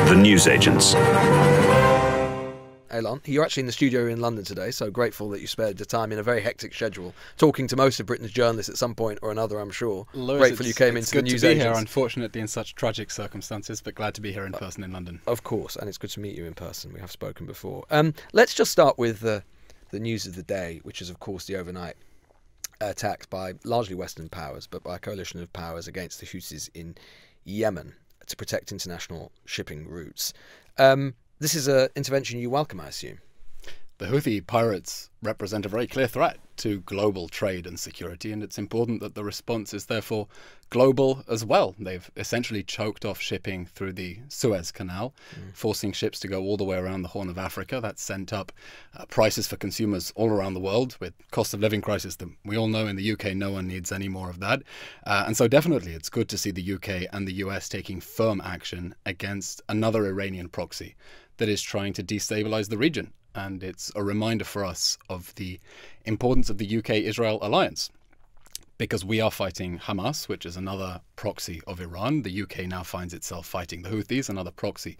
The Newsagents. Eylon, you're actually in the studio in London today, so grateful that you spared the time in a very hectic schedule, talking to most of Britain's journalists at some point or another, I'm sure. Lewis, Grateful you came into the Newsagents. It's good to be here, unfortunately, in such tragic circumstances, but glad to be here in person in London. Of course, and it's good to meet you in person. We have spoken before. Let's just start with the news of the day, which is, of course, the overnight attacks by largely Western powers, but by a coalition of powers against the Houthis in Yemen to protect international shipping routes. This is an intervention you welcome, I assume. The Houthi pirates represent a very clear threat to global trade and security, and it's important that the response is therefore global as well. They've essentially choked off shipping through the Suez Canal, forcing ships to go all the way around the Horn of Africa. That's sent up prices for consumers all around the world, with cost of living crisis that we all know in the UK no one needs any more of that. And so definitely it's good to see the UK and the US taking firm action against another Iranian proxy that is trying to destabilize the region. And it's a reminder for us of the importance of the UK-Israel alliance, because we are fighting Hamas, which is another proxy of Iran. The UK now finds itself fighting the Houthis, another proxy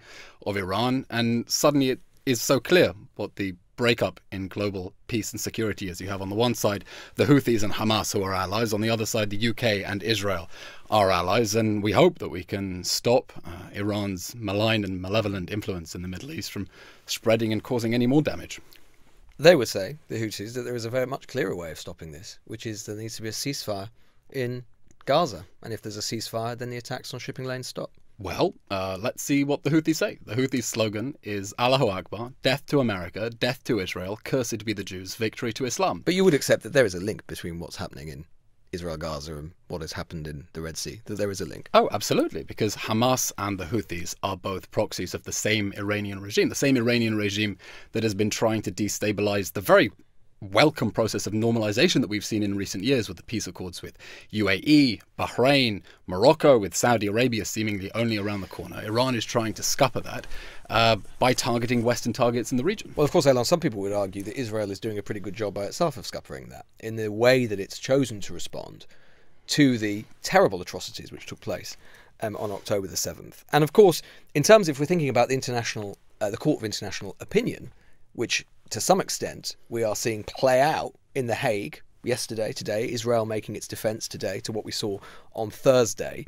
of Iran. And suddenly it is so clear what the breakup in global peace and security is. You have on the one side the Houthis and Hamas, who are allies. On the other side, the UK and Israel are allies. And we hope that we can stop Iran's malign and malevolent influence in the Middle East from spreading and causing any more damage. They would say, the Houthis, that there is a very much clearer way of stopping this, which is there needs to be a ceasefire in Gaza. And if there's a ceasefire, then the attacks on shipping lanes stop. Well, let's see what the Houthis say. The Houthis' slogan is Allahu Akbar, death to America, death to Israel, cursed be the Jews, victory to Islam. But you would accept that there is a link between what's happening in Israel, Gaza, and what has happened in the Red Sea, that there is a link. Oh, absolutely, because Hamas and the Houthis are both proxies of the same Iranian regime that has been trying to destabilize the very welcome process of normalization that we've seen in recent years with the peace accords with UAE, Bahrain, Morocco, with Saudi Arabia seemingly only around the corner. Iran is trying to scupper that by targeting Western targets in the region. Well, of course, Eylon, some people would argue that Israel is doing a pretty good job by itself of scuppering that in the way that it's chosen to respond to the terrible atrocities which took place on October the 7th. And of course, in terms, if we're thinking about the Court of International Opinion, which to some extent we are seeing play out in The Hague yesterday, today, Israel making its defence today to what we saw on Thursday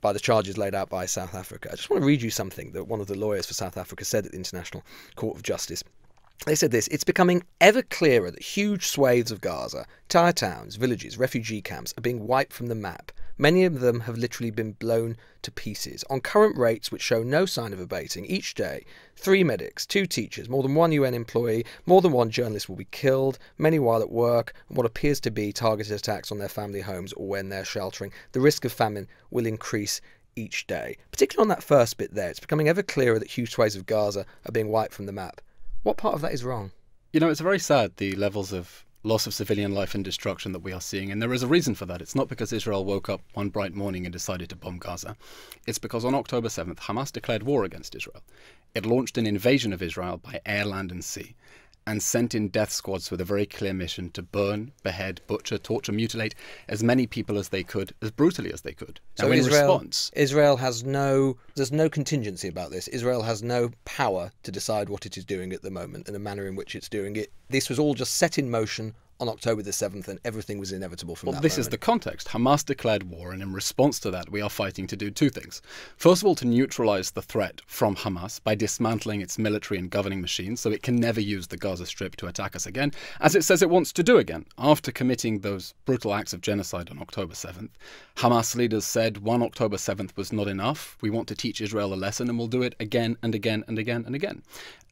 by the charges laid out by South Africa. I just want to read you something that one of the lawyers for South Africa said at the International Court of Justice. They said this: it's becoming ever clearer that huge swathes of Gaza, entire towns, villages, refugee camps are being wiped from the map. Many of them have literally been blown to pieces. On current rates, which show no sign of abating, each day, 3 medics, 2 teachers, more than 1 UN employee, more than 1 journalist will be killed, many while at work, and what appears to be targeted attacks on their family homes or when they're sheltering. The risk of famine will increase each day. Particularly on that first bit there, it's becoming ever clearer that huge swathes of Gaza are being wiped from the map. What part of that is wrong? You know, it's very sad, the levels of loss of civilian life and destruction that we are seeing, and there is a reason for that. It's not because Israel woke up one bright morning and decided to bomb Gaza. It's because on October 7th, Hamas declared war against Israel. It launched an invasion of Israel by air, land and sea, and sent in death squads with a very clear mission to burn, behead, butcher, torture, mutilate as many people as they could, as brutally as they could. So now, in response, Israel has there's no contingency about this. Israel has no power to decide what it is doing at the moment and the manner in which it's doing it. This was all just set in motion on October the 7th, and everything was inevitable from that moment. Well, this is the context. Hamas declared war, and in response to that, we are fighting to do 2 things. First of all, to neutralize the threat from Hamas by dismantling its military and governing machines so it can never use the Gaza Strip to attack us again, as it says it wants to do again. After committing those brutal acts of genocide on October 7th, Hamas leaders said 1 October 7th was not enough. We want to teach Israel a lesson, and we'll do it again and again and again and again.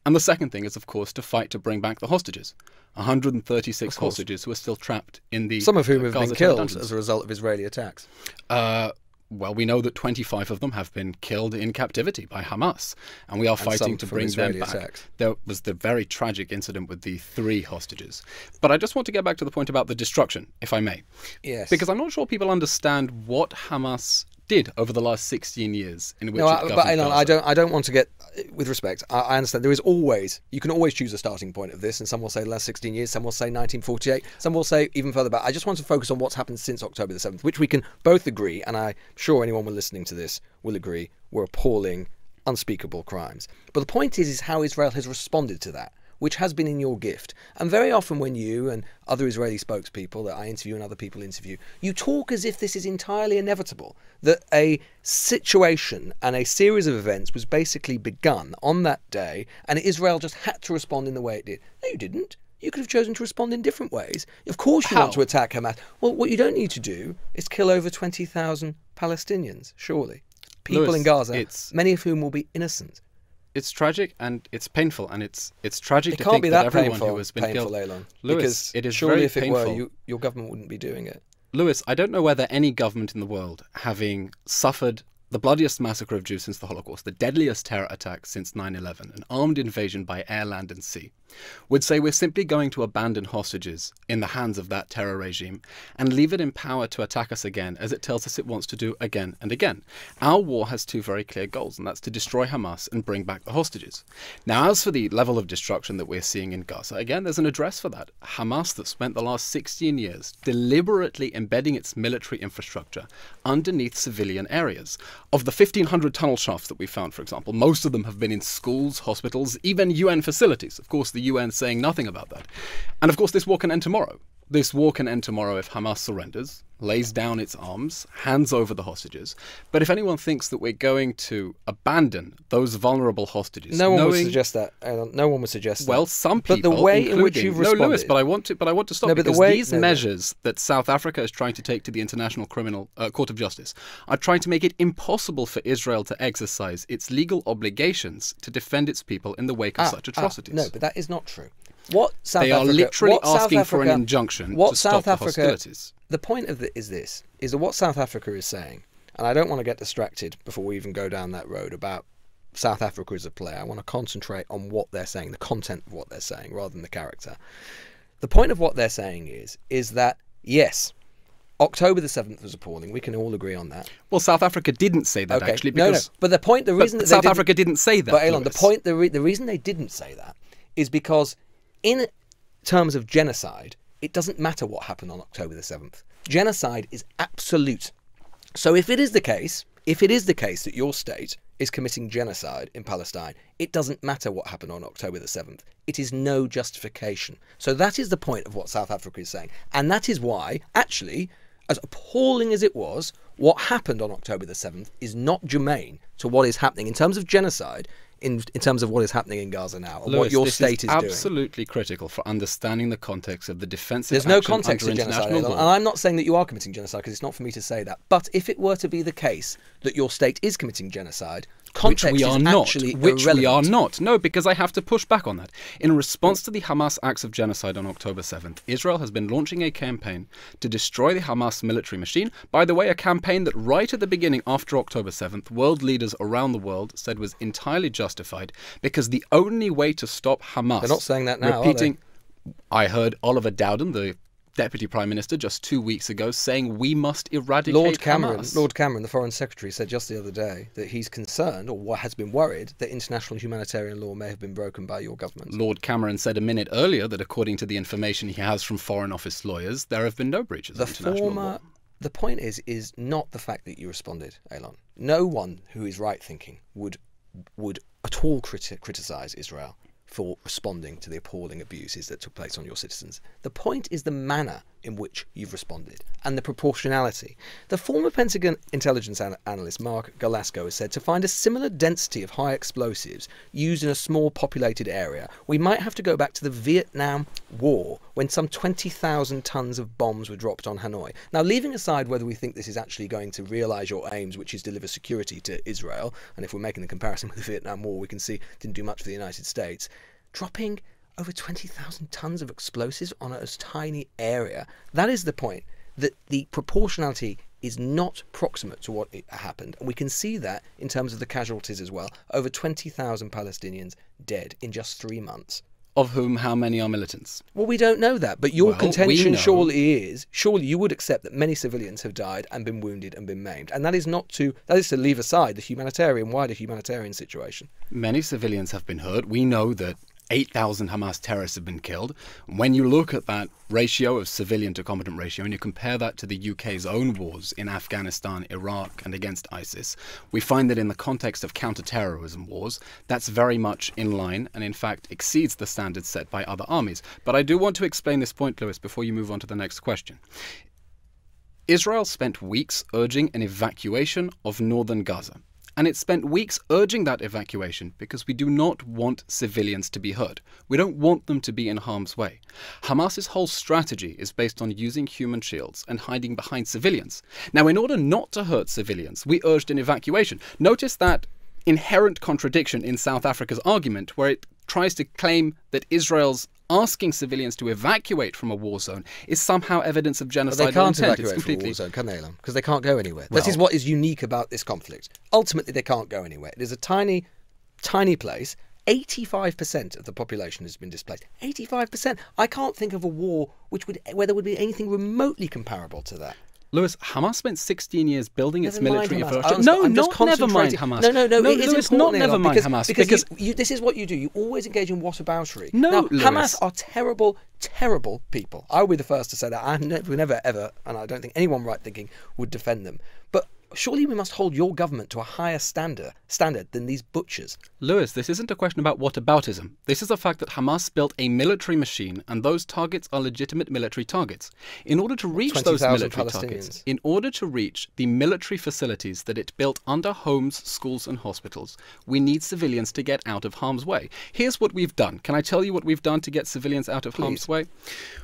And the second thing is, of course, to fight to bring back the hostages. 136 hostages who are still trapped in the some of whom have been killed dungeons as a result of Israeli attacks. Well, we know that 25 of them have been killed in captivity by Hamas, and we are fighting to bring them back. Attacks. There was the very tragic incident with the 3 hostages. But I just want to get back to the point about the destruction, if I may. Yes. Because I'm not sure people understand what Hamas did over the last 16 years in which it governed but Gaza. I don't want to get, with respect, I understand there is always, you can always choose a starting point of this, and some will say the last 16 years, some will say 1948, some will say even further back. I just want to focus on what's happened since October the 7th, which we can both agree, and I'm sure anyone listening to this will agree, were appalling unspeakable crimes. But the point is how Israel has responded to that, which has been in your gift. And very often when you and other Israeli spokespeople that I interview and other people interview, you talk as if this is entirely inevitable, that a situation and a series of events was basically begun on that day, and Israel just had to respond in the way it did. No, you didn't. You could have chosen to respond in different ways. Of course you want to attack Hamas. Well, what you don't need to do is kill over 20,000 Palestinians, surely. People Lewis, in Gaza, many of whom will be innocent. It's tragic and it's painful, and it's tragic to can't think be that that everyone who has been painful, killed. Eylon, Lewis, because it is surely very if it painful. were, your government wouldn't be doing it. Lewis, I don't know whether any government in the world, having suffered the bloodiest massacre of Jews since the Holocaust, the deadliest terror attack since 9/11, an armed invasion by air, land and sea, would say we're simply going to abandon hostages in the hands of that terror regime and leave it in power to attack us again, as it tells us it wants to do again and again. Our war has two very clear goals, and that's to destroy Hamas and bring back the hostages. Now, as for the level of destruction that we're seeing in Gaza, again, there's an address for that. Hamas, that spent the last 16 years deliberately embedding its military infrastructure underneath civilian areas. Of the 1,500 tunnel shafts that we found, for example, most of them have been in schools, hospitals, even UN facilities. Of course, the UN saying nothing about that. And of course, this war can end tomorrow. This war can end tomorrow if Hamas surrenders, lays down its arms, hands over the hostages. But if anyone thinks that we're going to abandon those vulnerable hostages, no one would suggest that. No one would suggest that. Well, some people, but the way in which you've responded, no, Lewis, but I want to stop, because these measures that South Africa is trying to take to the International Criminal Court of Justice are trying to make it impossible for Israel to exercise its legal obligations to defend its people in the wake of such atrocities. No, but that is not true. What South they Africa, are literally what asking South for an Africa, injunction what to South stop Africa, the hostilities. The point of it is this, is that what South Africa is saying, and I don't want to get distracted before we even go down that road about South Africa as a player. I want to concentrate on what they're saying, the content of what they're saying, rather than the character. The point of what they're saying is that, yes, October the 7th was appalling. We can all agree on that. Well, South Africa didn't say that, actually. Because, no. But the reason that South Africa didn't say that. But Eylon, the reason they didn't say that is because in terms of genocide, it doesn't matter what happened on October the 7th. Genocide is absolute. So if it is the case that your state is committing genocide in Palestine, it doesn't matter what happened on October the 7th. It is no justification. So that is the point of what South Africa is saying. And that is why, actually, as appalling as it was, what happened on October the 7th is not germane to what is happening in terms of genocide, in terms of what is happening in Gaza now, and Lewis, what your state is doing. Absolutely critical for understanding the context of the defensive There's no context to genocide, and I'm not saying that you are committing genocide, because it's not for me to say that. But if it were to be the case that your state is committing genocide, context is actually irrelevant. Which we are not. No, because I have to push back on that. In response to the Hamas acts of genocide on October 7th, Israel has been launching a campaign to destroy the Hamas military machine. By the way, a campaign that right at the beginning, after October 7th, world leaders around the world said was entirely justified, because the only way to stop Hamas... They're not saying that now, repeating, I heard Oliver Dowden, the Deputy Prime Minister, just 2 weeks ago saying we must eradicate Hamas. Lord Cameron, the Foreign Secretary, said just the other day that he's concerned, or has been worried, that international humanitarian law may have been broken by your government. Lord Cameron said a minute earlier that according to the information he has from Foreign Office lawyers, there have been no breaches of international law. The point is not the fact that you responded, Eylon. No one who is right-thinking would at all criticise Israel for responding to the appalling abuses that took place on your citizens. The point is the manner in which you've responded and the proportionality. The former Pentagon intelligence analyst Mark Galasco has said to find a similar density of high explosives used in a small populated area, we might have to go back to the Vietnam War, when some 20,000 tons of bombs were dropped on Hanoi. Now, leaving aside whether we think this is actually going to realise your aims, which is deliver security to Israel, and if we're making the comparison with the Vietnam War, we can see it didn't do much for the United States, dropping over 20,000 tons of explosives on a tiny area. That is the point, that the proportionality is not proximate to what happened. And we can see that in terms of the casualties as well. Over 20,000 Palestinians dead in just 3 months. Of whom how many are militants? Well, we don't know that. But your contention surely you would accept that many civilians have died and been wounded and been maimed. And that is to leave aside the wider humanitarian situation. Many civilians have been hurt. We know that 8,000 Hamas terrorists have been killed. When you look at that ratio of civilian to combatant ratio and you compare that to the UK's own wars in Afghanistan, Iraq and against ISIS, we find that in the context of counter-terrorism wars, that's very much in line and in fact exceeds the standards set by other armies. But I do want to explain this point, Lewis, before you move on to the next question. Israel spent weeks urging an evacuation of northern Gaza. And it spent weeks urging that evacuation because we do not want civilians to be hurt. We don't want them to be in harm's way. Hamas's whole strategy is based on using human shields and hiding behind civilians. Now, in order not to hurt civilians, we urged an evacuation. Notice that inherent contradiction in South Africa's argument, where it tries to claim that Israel's asking civilians to evacuate from a war zone is somehow evidence of genocidal But they can't intent. evacuate from a war zone, can they, Eylon? Because they can't go anywhere. This is what is unique about this conflict. Ultimately, they can't go anywhere. It is a tiny, tiny place. 85% of the population has been displaced. 85%. I can't think of a war where there would be anything remotely comparable to that. Lewis, Hamas spent 16 years building its Never military mind infrastructure. Hamas. No, I'm just not never mind concentrating- Hamas. No, it is Lewis, important, not never Eylon, mind because, Hamas. Because this is what you do. You always engage in whataboutery. No, now, Lewis. Hamas are terrible, terrible people. I will be the first to say that. I never, ever, and I don't think anyone right-thinking would defend them. But surely we must hold your government to a higher standard than these butchers. Lewis, this isn't a question about whataboutism. This is a fact that Hamas built a military machine, and those targets are legitimate military targets. In order to reach those 20,000 military targets, in order to reach the military facilities that it built under homes, schools and hospitals, we need civilians to get out of harm's way. Here's what we've done. Can I tell you what we've done to get civilians out of harm's way?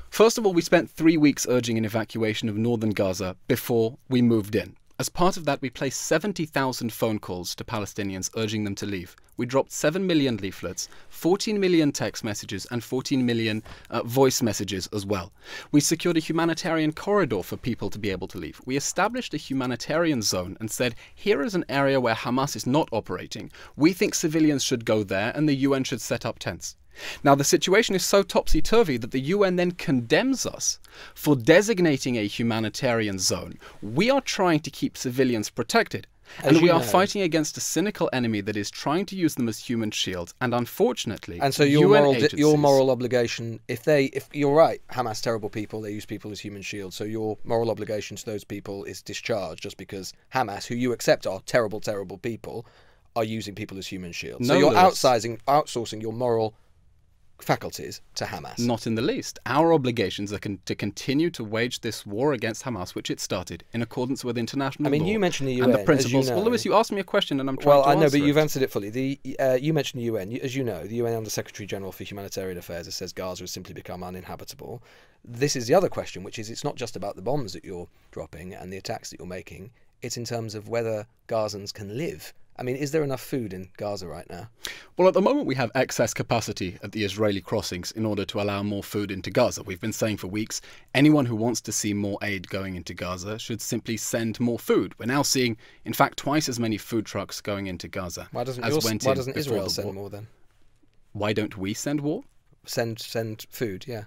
First of all, we spent 3 weeks urging an evacuation of northern Gaza before we moved in. As part of that, we placed 70,000 phone calls to Palestinians urging them to leave. We dropped 7 million leaflets, 14 million text messages and 14 million voice messages as well. We secured a humanitarian corridor for people to be able to leave. We established a humanitarian zone and said, here is an area where Hamas is not operating. We think civilians should go there and the UN should set up tents. Now, the situation is so topsy-turvy that the UN then condemns us for designating a humanitarian zone. We are trying to keep civilians protected. And we are fighting against a cynical enemy that is trying to use them as human shields. And unfortunately, and so your moral obligation, if you're right, Hamas terrible people, they use people as human shields. So your moral obligation to those people is discharged just because Hamas, who you accept are terrible, terrible people, are using people as human shields. So you're outsourcing your moral faculties to Hamas. Not in the least. Our obligations are to continue to wage this war against Hamas, which it started in accordance with international law. I mean, you mentioned the UN and the principles. As you know. Well, Lewis, you asked me a question, and I'm trying to answer it. Well, I know, but you've answered it fully. You mentioned the UN. As you know, the UN Under Secretary General for Humanitarian Affairs has said Gaza has simply become uninhabitable. This is the other question, which is it's not just about the bombs that you're dropping and the attacks that you're making. It's in terms of whether Gazans can live. I mean, is there enough food in Gaza right now? Well, at the moment we have excess capacity at the Israeli crossings in order to allow more food into Gaza. We've been saying for weeks, anyone who wants to see more aid going into Gaza should simply send more food. We're now seeing, in fact, twice as many food trucks going into Gaza. Why doesn't Israel send more then? Why don't we send more? Send food, yeah.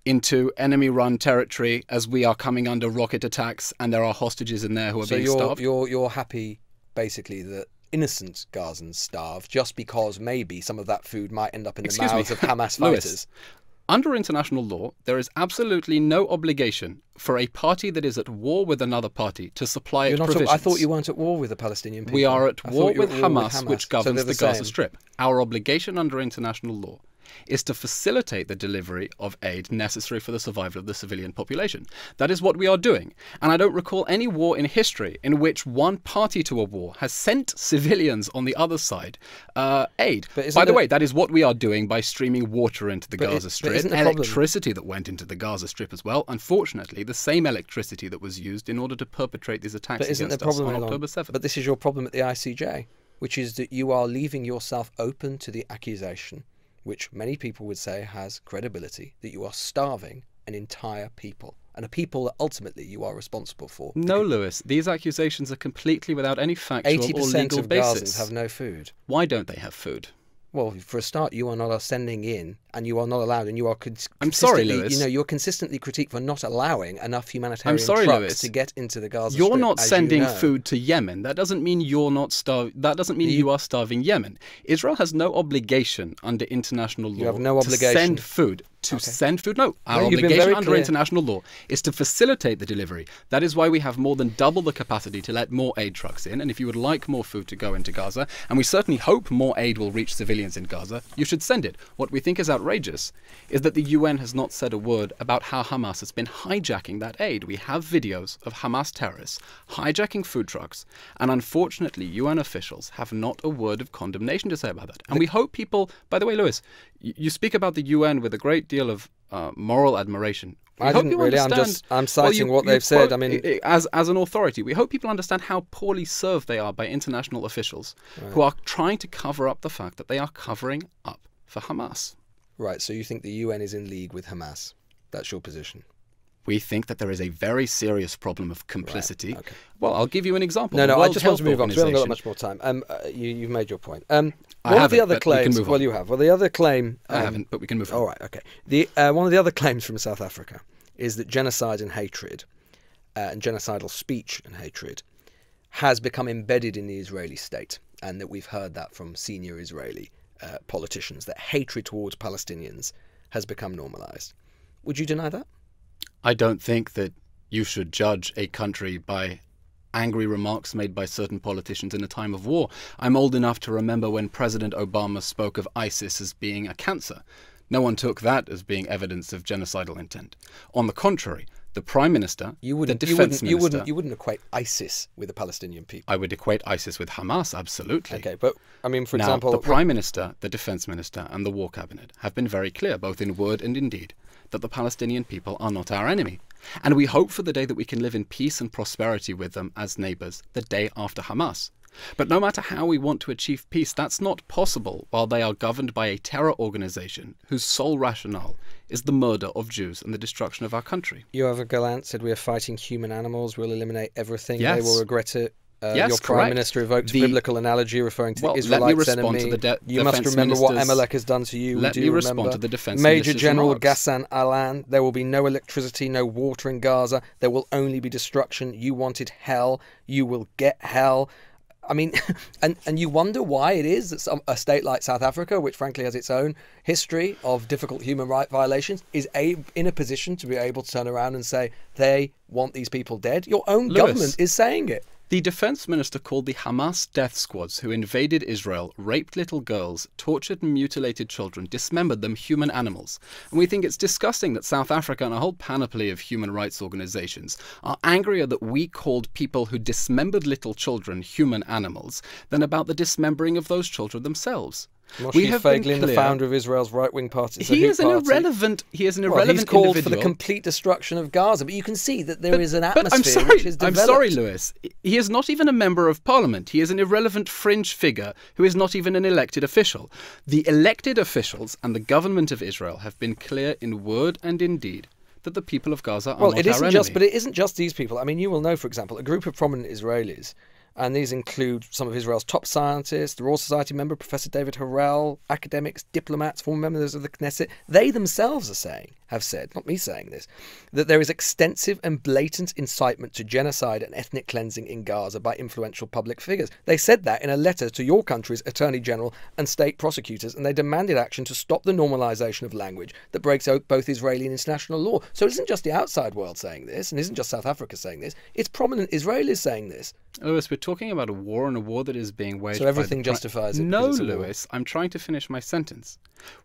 Into enemy-run territory as we are coming under rocket attacks and there are hostages in there who are being starved? So you're happy, basically, that innocent Gazans starve just because maybe some of that food might end up in the mouths of Hamas fighters. Lewis, under international law, there is absolutely no obligation for a party that is at war with another party to supply it provisions. I thought you weren't at war with the Palestinian people. We are at war with Hamas, which governs the Gaza Strip. Our obligation under international law is to facilitate the delivery of aid necessary for the survival of the civilian population. That is what we are doing. And I don't recall any war in history in which one party to a war has sent civilians on the other side aid. By the way, that is what we are doing by streaming water into the Gaza Strip. Electricity that went into the Gaza Strip as well. Unfortunately, the same electricity that was used in order to perpetrate these attacks against us on October 7th. But this is your problem at the ICJ, which is that you are leaving yourself open to the accusation, which many people would say has credibility, that you are starving an entire people, and a people that ultimately you are responsible for. No, Lewis, these accusations are completely without any factual or legal basis. 80% of Gazans have no food. Why don't they have food? Well, for a start, you are not sending in, and you are not allowed, and you are I'm sorry, consistently, Lewis. you're consistently critiqued for not allowing enough humanitarian I'm sorry, trucks Lewis. to get into the Gaza You're Strip, not as sending you know. food to Yemen. That doesn't mean you're not That doesn't mean you are starving Yemen. Israel has no obligation under international law You have no to obligation. send food. No, our No, you've been obligation very under clear. international law is to facilitate the delivery. That is why we have more than double the capacity to let more aid trucks in. And if you would like more food to go into Gaza, and we certainly hope more aid will reach civilians in Gaza, you should send it. What we think is outrageous is that the UN has not said a word about how Hamas has been hijacking that aid. We have videos of Hamas terrorists hijacking food trucks, and unfortunately UN officials have not a word of condemnation to say about that. And we hope people, by the way, Lewis, you speak about the UN with a great deal of moral admiration. I didn't really. I'm citing what they've said. I mean, as an authority, we hope people understand how poorly served they are by international officials who are trying to cover up the fact that they are covering up for Hamas. Right, so you think the UN is in league with Hamas? That's your position? We think that there is a very serious problem of complicity. Right, okay. Well, I'll give you an example. No, The I World just want to Health move on. 'Cause we haven't got that Organization- much more time. You've made your point. I One of haven't, the other but we can claims. move on. Well, you have. Well, the other claim. I haven't, but we can move on. All right, okay. One of the other claims from South Africa is that genocide and hatred, and genocidal speech and hatred, has become embedded in the Israeli state, and that we've heard that from senior Israeli politicians, that hatred towards Palestinians has become normalized. Would you deny that? I don't think that you should judge a country by angry remarks made by certain politicians in a time of war. I'm old enough to remember when President Obama spoke of ISIS as being a cancer. No one took that as being evidence of genocidal intent. On the contrary, the Prime Minister, the Defense Minister... You wouldn't equate ISIS with the Palestinian people. I would equate ISIS with Hamas, absolutely. Okay, but, I mean, for now, example... the Prime Minister, the Defense Minister and the War Cabinet have been very clear, both in word and in deed, that the Palestinian people are not our enemy. And we hope for the day that we can live in peace and prosperity with them as neighbours, the day after Hamas. But no matter how we want to achieve peace, that's not possible while they are governed by a terror organisation whose sole rationale is the murder of Jews and the destruction of our country. Yoav Gallant said we are fighting human animals, we'll eliminate everything, Yes. They will regret it. Yes, your Prime correct. Minister evoked The- a biblical analogy referring to Well, the let me Israelites' respond enemy. to the You must Defense remember what Minister's- Amalek has done to you. Let Do me you respond remember? to the Defense Major Minister's General remarks. Ghassan Eylon, there will be no electricity, no water in Gaza. There will only be destruction. You wanted hell. You will get hell. I mean, and you wonder why it is that a state like South Africa, which frankly has its own history of difficult human rights violations, is in a position to be able to turn around and say they want these people dead. Your own Lewis. government is saying it. The Defense Minister called the Hamas death squads who invaded Israel, raped little girls, tortured and mutilated children, dismembered them human animals. And we think it's disgusting that South Africa and a whole panoply of human rights organizations are angrier that we called people who dismembered little children human animals than about the dismembering of those children themselves. Moshe Feiglin, the founder of Israel's right-wing party, He is an irrelevant he's called individual. for the complete destruction of Gaza, but you can see that there is an atmosphere I'm sorry, which is developed. I'm sorry, Lewis. He is not even a member of parliament. He is an irrelevant fringe figure who is not even an elected official. The elected officials and the government of Israel have been clear in word and in deed that the people of Gaza are not our enemy. But it isn't just these people. I mean, you will know, for example, a group of prominent Israelis, and these include some of Israel's top scientists, the Royal Society member, Professor David Harel, academics, diplomats, former members of the Knesset. They themselves have said, not me saying this, that there is extensive and blatant incitement to genocide and ethnic cleansing in Gaza by influential public figures. They said that in a letter to your country's Attorney General and state prosecutors, and they demanded action to stop the normalization of language that breaks out both Israeli and international law. So it isn't just the outside world saying this, and it isn't just South Africa saying this, it's prominent Israelis saying this. Lewis, we're talking about a war, and a war that is being waged. So everything justifies it. No, because it's a war. Lewis, I'm trying to finish my sentence.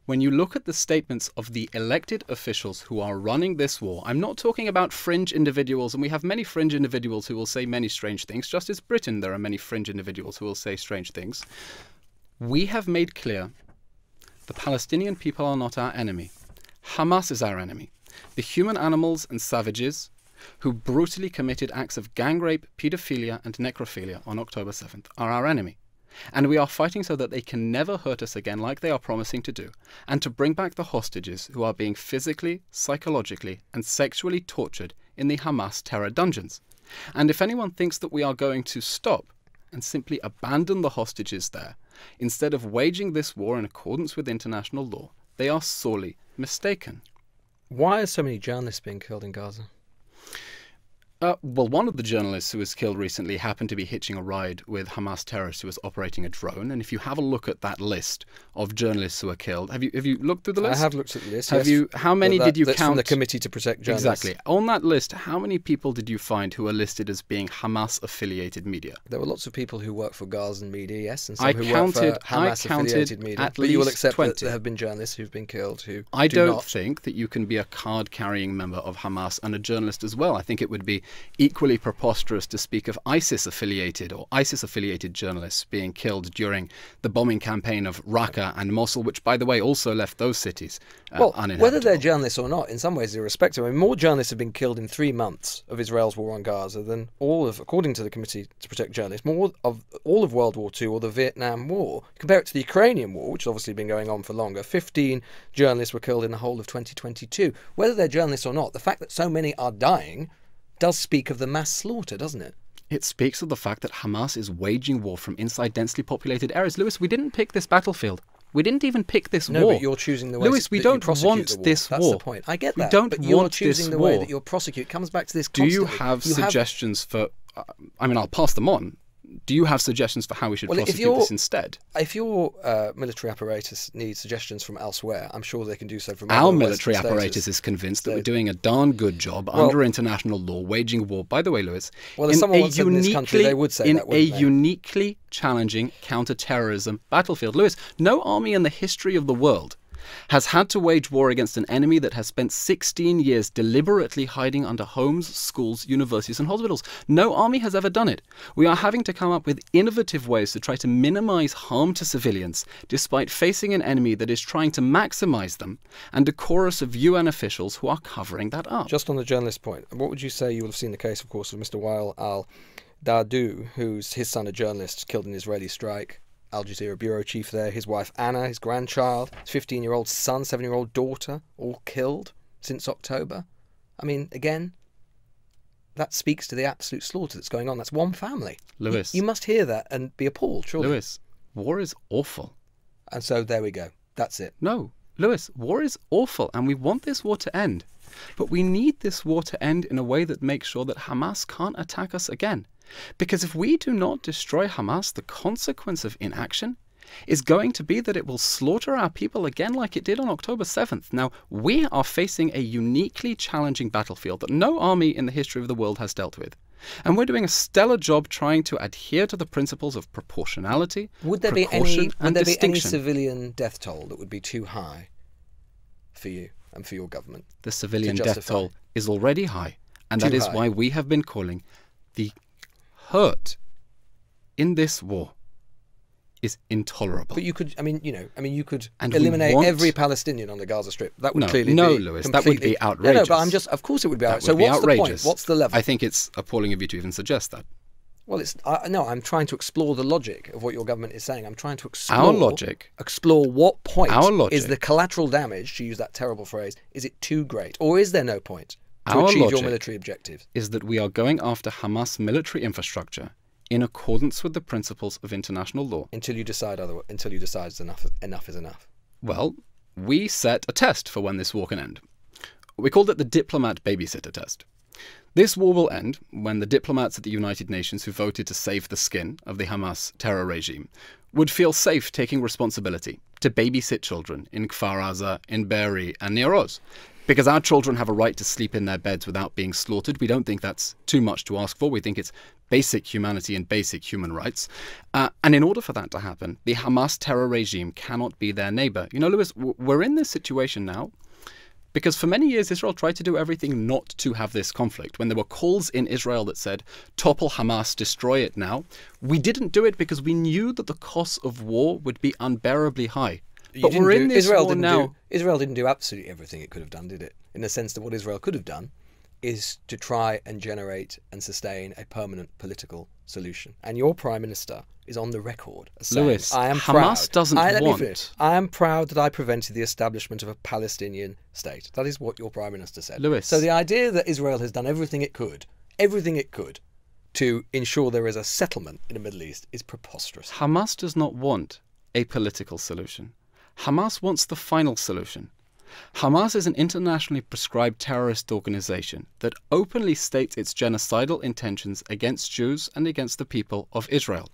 When you look at the statements of the elected officials who are running this war, I'm not talking about fringe individuals, and we have many fringe individuals who will say many strange things. Just as Britain, there are many fringe individuals who will say strange things. We have made clear the Palestinian people are not our enemy. Hamas is our enemy. The human animals and savages who brutally committed acts of gang rape, paedophilia and necrophilia on October 7th are our enemy. And we are fighting so that they can never hurt us again like they are promising to do, and to bring back the hostages who are being physically, psychologically and sexually tortured in the Hamas terror dungeons. And if anyone thinks that we are going to stop and simply abandon the hostages there instead of waging this war in accordance with international law, they are sorely mistaken. Why are so many journalists being killed in Gaza? Well, one of the journalists who was killed recently happened to be hitching a ride with Hamas terrorists who was operating a drone. And if you have a look at that list of journalists who were killed, have you looked through the list? I have looked at the list. Have yes. you? How many did you that's count? From the Committee to Protect Journalists. Exactly. On that list, how many people did you find who are listed as being Hamas-affiliated media? There were lots of people who work for Gazan media, yes, and some who work for Hamas-affiliated media. At but you will least accept 20. that there have been journalists who've been killed who I do don't not. think that you can be a card-carrying member of Hamas and a journalist as well. I think it would be equally preposterous to speak of ISIS-affiliated journalists being killed during the bombing campaign of Raqqa and Mosul, which, by the way, also left those cities uninhabitable. Whether they're journalists or not, in some ways irrespective. I mean, more journalists have been killed in 3 months of Israel's war on Gaza than according to the Committee to Protect Journalists, more of all of World War II or the Vietnam War. Compare it to the Ukrainian war, which has obviously been going on for longer. 15 journalists were killed in the whole of 2022. Whether they're journalists or not, the fact that so many are dying does speak of the mass slaughter, doesn't it? It speaks of the fact that Hamas is waging war from inside densely populated areas. Lewis, we didn't pick this battlefield. We didn't even pick this war. No, but you're choosing the way Lewis, we that you don't prosecute want the war. this That's war. the point. I get We that. don't but you're want choosing this the way war. that you'll prosecute. It comes back to this Do constantly. you have suggestions for... I mean, I'll pass them on. Do you have suggestions for how we should prosecute this instead? If your military apparatus needs suggestions from elsewhere, I'm sure they can do so from Our other military Western apparatus states. is convinced that we're doing a darn good job under international law, waging war. By the way, Lewis, well, if someone once said in this country, they would say that, wouldn't they? Uniquely challenging counter-terrorism battlefield. Lewis, no army in the history of the world has had to wage war against an enemy that has spent 16 years deliberately hiding under homes, schools, universities and hospitals. No army has ever done it. We are having to come up with innovative ways to try to minimize harm to civilians despite facing an enemy that is trying to maximize them, and a chorus of UN officials who are covering that up. Just on the journalist point, what would you say? You will have seen the case, of course, of Mr. Wael al-Dardou, who's his son, a journalist, killed in an Israeli strike. Al Jazeera bureau chief there, his wife Anna, his grandchild, his 15-year-old son, 7-year-old daughter, all killed since October. I mean, again, that speaks to the absolute slaughter that's going on. That's one family. Lewis. You must hear that and be appalled, surely. Lewis, war is awful. And so there we go. That's it. No, Lewis, war is awful and we want this war to end. But we need this war to end in a way that makes sure that Hamas can't attack us again. Because if we do not destroy Hamas, the consequence of inaction is going to be that it will slaughter our people again like it did on October 7th. Now, we are facing a uniquely challenging battlefield that no army in the history of the world has dealt with. And we're doing a stellar job trying to adhere to the principles of proportionality, would there be any civilian death toll that would be too high for you and for your government? The civilian death toll is already high. And that is why we have been calling the hurt in this war is intolerable. But you could, you could eliminate every Palestinian on the Gaza Strip. That would clearly be Lewis, that would be outrageous. No, but of course it would be outrageous. So what's the point? What's the level? I think it's appalling of you to even suggest that. Well, I'm trying to explore the logic of what your government is saying. I'm trying to explore what point is the collateral damage, to use that terrible phrase, is it too great? Or is there no point to achieve your military objectives? Is that we are going after Hamas military infrastructure in accordance with the principles of international law. Until you decide enough is enough. Well, we set a test for when this war can end. We called it the diplomat babysitter test. This war will end when the diplomats at the United Nations who voted to save the skin of the Hamas terror regime would feel safe taking responsibility to babysit children in Kfar Aza, in Be'eri and near Oz. Because our children have a right to sleep in their beds without being slaughtered. We don't think that's too much to ask for. We think it's basic humanity and basic human rights. And in order for that to happen, the Hamas terror regime cannot be their neighbor. You know, Lewis, we're in this situation now because for many years Israel tried to do everything not to have this conflict. When there were calls in Israel that said, topple Hamas, destroy it now, we didn't do it because we knew that the cost of war would be unbearably high. But we're in this war now. Israel didn't do absolutely everything it could have done, did it? In the sense that what Israel could have done is to try and generate and sustain a permanent political solution. And your Prime Minister is on the record as saying, Lewis, I am Hamas proud. doesn't want... I am proud that I prevented the establishment of a Palestinian state. That is what your Prime Minister said. Lewis. So the idea that Israel has done everything it could to ensure there is a settlement in the Middle East is preposterous. Hamas does not want a political solution. Hamas wants the final solution. Hamas is an internationally prescribed terrorist organization that openly states its genocidal intentions against Jews and against the people of Israel.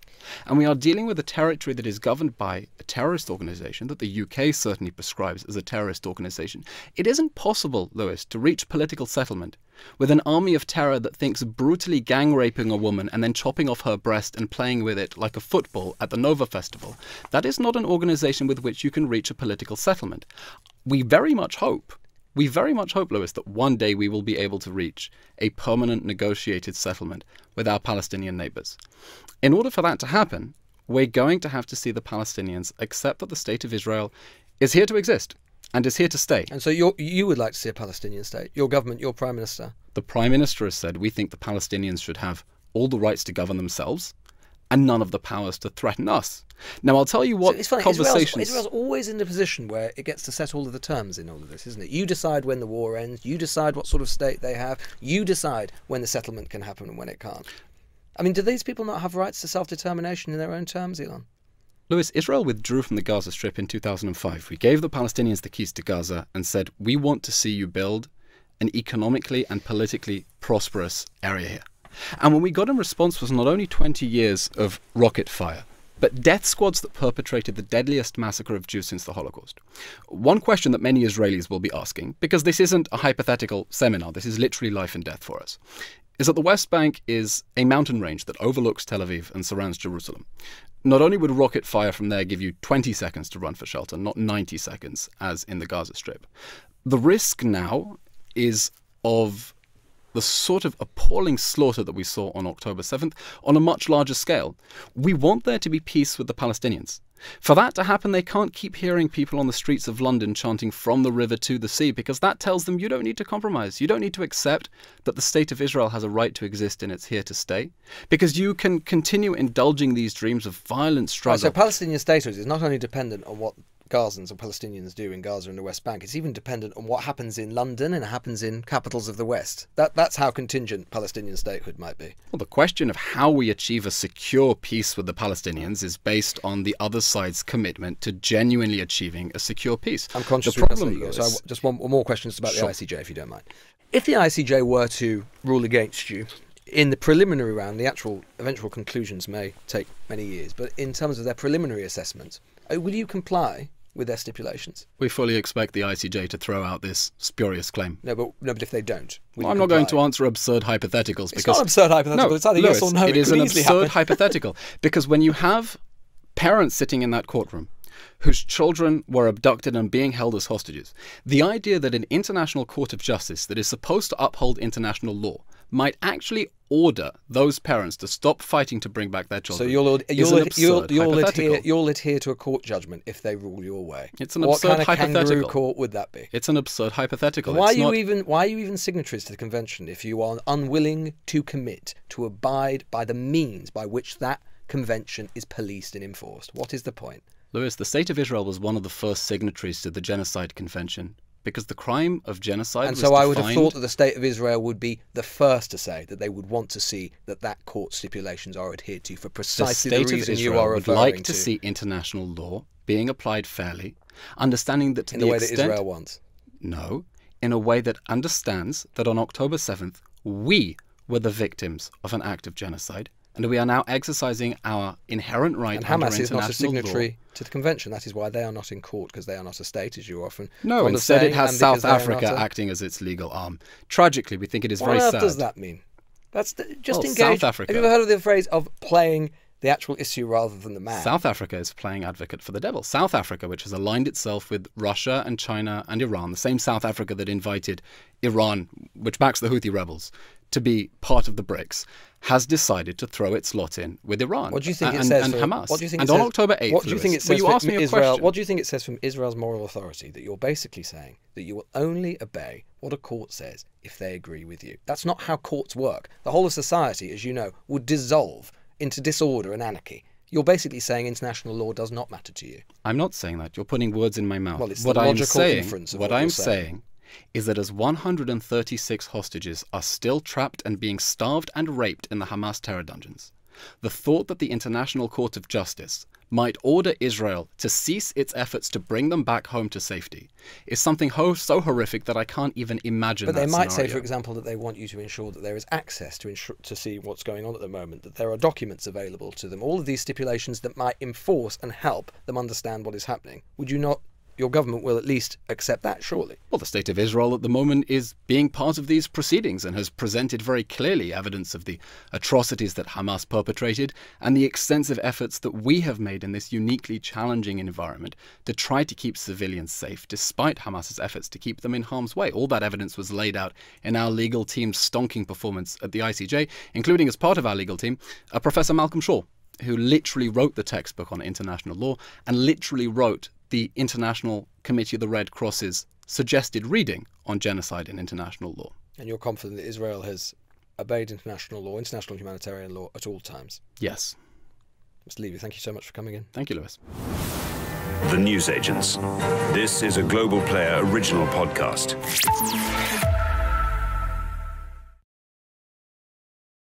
And we are dealing with a territory that is governed by a terrorist organization that the UK certainly prescribes as a terrorist organization. It isn't possible, Lewis, to reach political settlement with an army of terror that thinks brutally gang raping a woman and then chopping off her breast and playing with it like a football at the Nova Festival. That is not an organization with which you can reach a political settlement. We very much hope, Lewis, that one day we will be able to reach a permanent negotiated settlement with our Palestinian neighbors. In order for that to happen, we're going to have to see the Palestinians accept that the state of Israel is here to exist and is here to stay. And so you would like to see a Palestinian state? Your government, your Prime Minister? The Prime Minister has said we think the Palestinians should have all the rights to govern themselves and none of the powers to threaten us. Now, I'll tell you what, so it's funny, conversations... Israel's always in the position where it gets to set all of the terms in all of this, isn't it? You decide when the war ends, you decide what sort of state they have, you decide when the settlement can happen and when it can't. I mean, do these people not have rights to self-determination in their own terms, Eylon? Lewis, Israel withdrew from the Gaza Strip in 2005. We gave the Palestinians the keys to Gaza and said, we want to see you build an economically and politically prosperous area here. And what we got in response was not only 20 years of rocket fire, but death squads that perpetrated the deadliest massacre of Jews since the Holocaust. One question that many Israelis will be asking, because this isn't a hypothetical seminar, this is literally life and death for us, is that the West Bank is a mountain range that overlooks Tel Aviv and surrounds Jerusalem. Not only would rocket fire from there give you 20 seconds to run for shelter, not 90 seconds, as in the Gaza Strip. The risk now is of the sort of appalling slaughter that we saw on October 7th on a much larger scale. We want there to be peace with the Palestinians. For that to happen, they can't keep hearing people on the streets of London chanting from the river to the sea, because that tells them you don't need to compromise. You don't need to accept that the state of Israel has a right to exist and it's here to stay, because you can continue indulging these dreams of violent struggle. Right, so Palestinian statehood is not only dependent on what Gazans and Palestinians do in Gaza and the West Bank, it's even dependent on what happens in London and happens in capitals of the West. That's how contingent Palestinian statehood might be. Well, the question of how we achieve a secure peace with the Palestinians is based on the other side's commitment to genuinely achieving a secure peace. I'm conscious the we problem must let you go, is... so just one more question about Sure. the ICJ, if you don't mind. If the ICJ were to rule against you, in the preliminary round, the actual eventual conclusions may take many years, but in terms of their preliminary assessment, will you comply with their stipulations? We fully expect the ICJ to throw out this spurious claim. No, but if they don't, will Well, you I'm not going comply? to answer absurd hypotheticals. It's because not absurd hypothetical. No, It's either Lewis, yes or no. It is could an easily absurd happen. hypothetical. Because when you have parents sitting in that courtroom whose children were abducted and being held as hostages, the idea that an international court of justice that is supposed to uphold international law might actually order those parents to stop fighting to bring back their children. So you'll adhere to a court judgment if they rule your way. It's an What absurd kind of hypothetical. kangaroo court would that be? It's an absurd hypothetical. Why It's are not- you even signatories to the convention if you are unwilling to commit to abide by the means by which that convention is policed and enforced? What is the point? Lewis, the State of Israel was one of the first signatories to the Genocide Convention because the crime of genocide And was so I would have defined- thought that the State of Israel would be the first to say that they would want to see that court stipulations are adhered to for the precisely State the of reason Israel you are would referring like to see international law being applied fairly, understanding that to in the the way that extent... Israel wants. No, in a way that understands that on October 7th, we were the victims of an act of genocide, and we are now exercising our inherent right And under Hamas is not a international signatory law. to the convention. That is why they are not in court, because they are not a state, as you often No, fond of instead saying, it has and South because they are Africa not a- acting as its legal arm. Tragically, we think it is What very on earth sad. does that mean? Just Well, engage. South Africa. Have you ever heard of the phrase of playing the actual issue rather than the man? South Africa is playing advocate for the devil. South Africa, which has aligned itself with Russia and China and Iran, the same South Africa that invited Iran, which backs the Houthi rebels, to be part of the BRICS, has decided to throw its lot in with Iran. What do you think and, it says and for Hamas. What do you think and it on says, October 8th, what do you think it Lewis, says will you from ask me a Israel? question? What do you think it says from Israel's moral authority that you're basically saying that you will only obey what a court says if they agree with you? That's not how courts work. The whole of society, as you know, would dissolve into disorder and anarchy. You're basically saying international law does not matter to you. I'm not saying that. You're putting words in my mouth. Well, it's what the I am logical saying, inference of what what I'm you're saying. saying is that as 136 hostages are still trapped and being starved and raped in the Hamas terror dungeons, The thought that the International Court of Justice might order Israel to cease its efforts to bring them back home to safety is something so horrific that I can't even imagine. But that they might scenario. say, for example, that they want you to ensure that there is access to see what's going on at the moment, that there are documents available to them, all of these stipulations that might enforce and help them understand what is happening. Would you not? Your government will at least accept that, surely. Well, the state of Israel at the moment is being part of these proceedings and has presented very clearly evidence of the atrocities that Hamas perpetrated and the extensive efforts that we have made in this uniquely challenging environment to try to keep civilians safe, despite Hamas's efforts to keep them in harm's way. All that evidence was laid out in our legal team's stonking performance at the ICJ, including as part of our legal team, Professor Malcolm Shaw, who literally wrote the textbook on international law and literally wrote the International Committee of the Red Cross's suggested reading on genocide in international law. And you're confident that Israel has obeyed international law, international humanitarian law at all times? Yes. Mr. Levy, thank you so much for coming in. Thank you, Lewis. The News Agents. This is a Global Player original podcast.